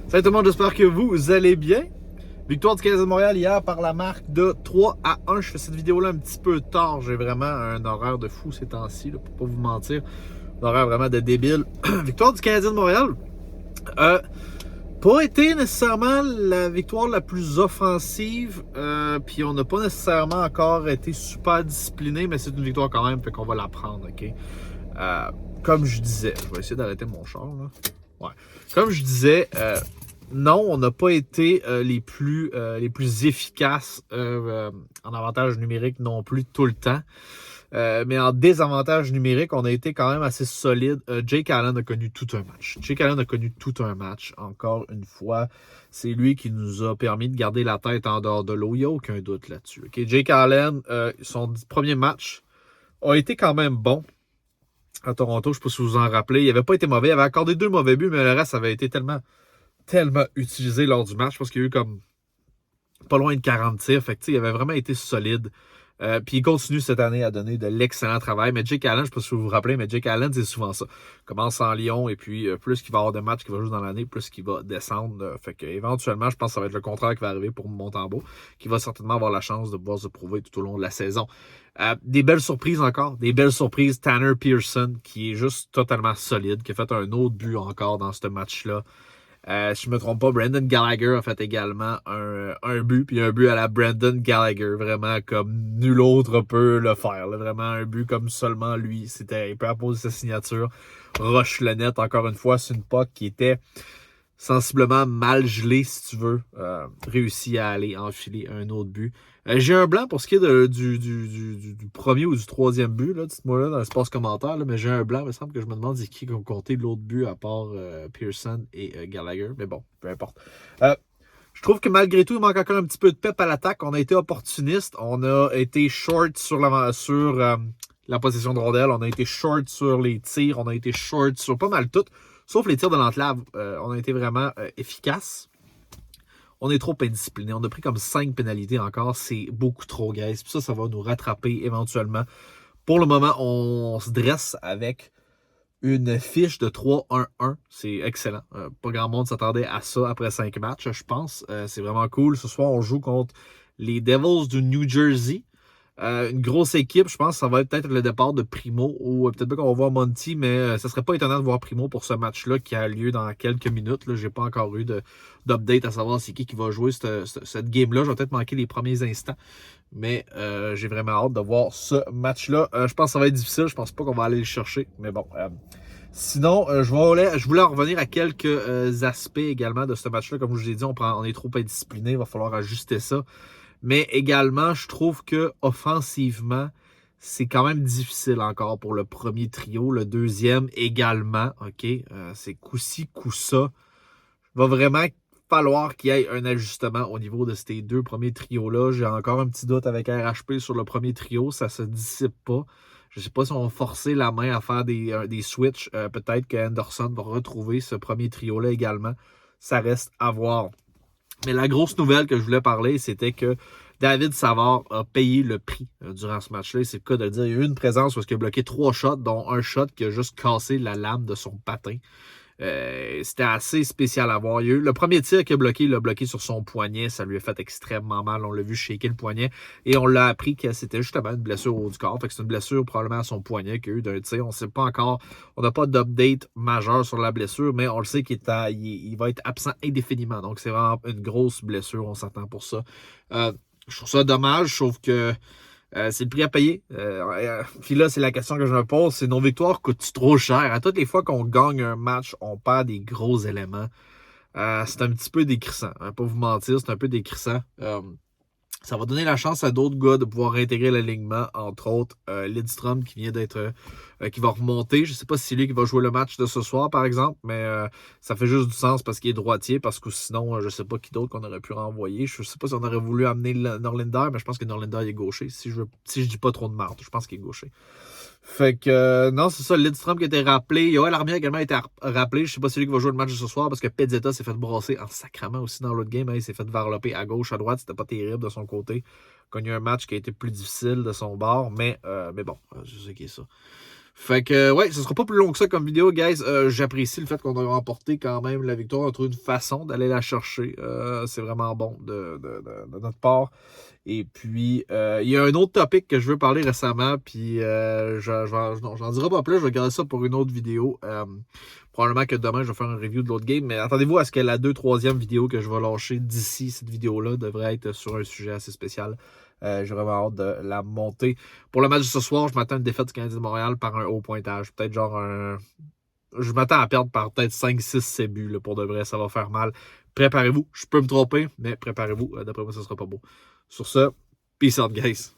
Salut tout le monde, j'espère que vous allez bien. Victoire du Canadien de Montréal hier par la marque de 3-1. Je fais cette vidéo-là un petit peu tard. J'ai vraiment un horaire de fou ces temps-ci, pour pas vous mentir. Un horaire vraiment de débile. Victoire du Canadien de Montréal. Pas été nécessairement la victoire la plus offensive. Puis on n'a pas nécessairement encore été super discipliné, mais c'est une victoire quand même, fait qu'on va la prendre, ok? Comme je disais, je vais essayer d'arrêter mon char, là. Ouais. Comme je disais, non, on n'a pas été les plus efficaces en avantage numérique non plus tout le temps. Mais en désavantage numérique, on a été quand même assez solide. Jake Allen a connu tout un match. Jake Allen a connu tout un match, encore une fois. C'est lui qui nous a permis de garder la tête en dehors de l'eau. Il n'y a aucun doute là-dessus. Okay? Jake Allen, son premier match a été quand même bon à Toronto. Je ne sais pas si vous vous en rappelez. Il n'avait pas été mauvais. Il avait accordé 2 mauvais buts, mais le reste avait été tellement utilisé lors du match. Je pense qu'il y a eu comme pas loin de 40 tirs. Fait que, il avait vraiment été solide. Puis il continue cette année à donner de l'excellent travail. Mais Jake Allen, je ne sais pas si vous vous rappelez, mais Jake Allen, c'est souvent ça. Il commence en Lyon et puis plus qu'il va avoir de matchs qu'il va jouer dans l'année, plus qu'il va descendre. Fait que éventuellement, je pense que ça va être le contraire qui va arriver pour Montembeault, qui va certainement avoir la chance de pouvoir se prouver tout au long de la saison. Des belles surprises encore. Des belles surprises. Tanner Pearson, qui est juste totalement solide, qui a fait un autre but encore dans ce match-là. Si je ne me trompe pas, Brendan Gallagher a fait également un but, puis un but à la Brendan Gallagher, vraiment comme nul autre peut le faire. Là, vraiment un but comme seulement lui. Il peut apposer sa signature. Roche le net, encore une fois, c'est une puck qui était sensiblement mal gelée, si tu veux. Réussi à aller enfiler un autre but. J'ai un blanc pour ce qui est du premier ou du troisième but, là, dites-moi là dans l'espace commentaire, là, mais j'ai un blanc, il me semble que je me demande c'est qui a compté l'autre but à part Pearson et Gallagher, mais bon, peu importe. Je trouve que malgré tout, il manque encore un petit peu de pep à l'attaque. On a été opportuniste, on a été short sur la possession de rondelle, on a été short sur les tirs, on a été short sur pas mal tout, sauf les tirs de l'entlave. On a été vraiment efficaces. On est trop indiscipliné. On a pris comme 5 pénalités encore. C'est beaucoup trop, guys. Puis ça va nous rattraper éventuellement. Pour le moment, on se dresse avec une fiche de 3-1-1. C'est excellent. Pas grand monde s'attendait à ça après 5 matchs, je pense. C'est vraiment cool. Ce soir, on joue contre les Devils du New Jersey. Une grosse équipe, je pense que ça va être peut-être le départ de Primo ou peut-être pas qu'on va voir Monty, mais ça serait pas étonnant de voir Primo pour ce match-là qui a lieu dans quelques minutes. Je n'ai pas encore eu d'update à savoir c'est qui va jouer cette game-là. Je vais peut-être manquer les premiers instants, mais j'ai vraiment hâte de voir ce match-là. Je pense que ça va être difficile, je pense pas qu'on va aller le chercher, mais bon. Sinon, je voulais en revenir à quelques aspects également de ce match-là. Comme je vous ai dit, on est trop indiscipliné, il va falloir ajuster ça. Mais également, je trouve que offensivement, c'est quand même difficile encore pour le premier trio. Le deuxième également, OK? C'est coup-ci, coup-ça. Il va vraiment falloir qu'il y ait un ajustement au niveau de ces deux premiers trios-là. J'ai encore un petit doute avec RHP sur le premier trio. Ça se dissipe pas. Je ne sais pas si on va forcer la main à faire des switches. Peut-être que Anderson va retrouver ce premier trio-là également. Ça reste à voir. Mais la grosse nouvelle que je voulais parler, c'était que David Savard a payé le prix durant ce match-là. C'est le cas de le dire. Il y a eu une présence où il a bloqué 3 shots, dont un shot qui a juste cassé la lame de son patin. C'était assez spécial à voir. Le premier tir qu'il a bloqué, il l'a bloqué sur son poignet. Ça lui a fait extrêmement mal. On l'a vu shaker le poignet. Et on l'a appris que c'était justement une blessure au haut du corps. Fait que c'est une blessure probablement à son poignet qu'il y a eu d'un tir. On ne sait pas encore. On n'a pas d'update majeur sur la blessure, mais on le sait qu'il va être absent indéfiniment. Donc c'est vraiment une grosse blessure. On s'attend pour ça. Je trouve ça dommage. Je trouve que c'est le prix à payer. Puis là, c'est la question que je me pose, c'est nos victoires coûtent trop cher. À toutes les fois qu'on gagne un match, on perd des gros éléments. C'est un petit peu décrissant. Pas vous mentir, c'est un peu décrissant. Ça va donner la chance à d'autres gars de pouvoir réintégrer l'alignement, entre autres Lidstrom qui vient qui va remonter. Je ne sais pas si c'est lui qui va jouer le match de ce soir, par exemple, mais ça fait juste du sens parce qu'il est droitier, parce que sinon, je ne sais pas qui d'autre qu'on aurait pu renvoyer. Je ne sais pas si on aurait voulu amener Norlinder, mais je pense que Norlinder est gaucher. Si je dis pas trop de marde, je pense qu'il est gaucher. Fait que, non, c'est ça, Lidstrom qui a été rappelé. Yoel Armia a également été rappelé. Je sais pas si c'est lui qui va jouer le match de ce soir parce que Pezzetta s'est fait brasser en sacrament aussi dans l'autre game. Il s'est fait varloper à gauche, à droite. C'était pas terrible de son côté. Il a eu un match qui a été plus difficile de son bord, mais bon, je sais qui est ça. Fait que, ouais, ce sera pas plus long que ça comme vidéo, guys. J'apprécie le fait qu'on a remporté quand même la victoire. On a trouvé une façon d'aller la chercher. C'est vraiment bon de notre part. Et puis, il y a un autre topic que je veux parler récemment, puis j'en dirai pas plus, je vais garder ça pour une autre vidéo. Probablement que demain, je vais faire une review de l'autre game, mais attendez-vous à ce que la 2-3e vidéo que je vais lâcher d'ici cette vidéo-là devrait être sur un sujet assez spécial. J'ai vraiment hâte de la monter. Pour le match de ce soir, je m'attends à une défaite du Canadien de Montréal par un haut pointage. Peut-être genre un... Je m'attends à perdre par peut-être 5-6 buts, là, pour de vrai, ça va faire mal. Préparez-vous, je peux me tromper, mais préparez-vous, d'après moi, ça sera pas beau. Sur ce, peace out, guys.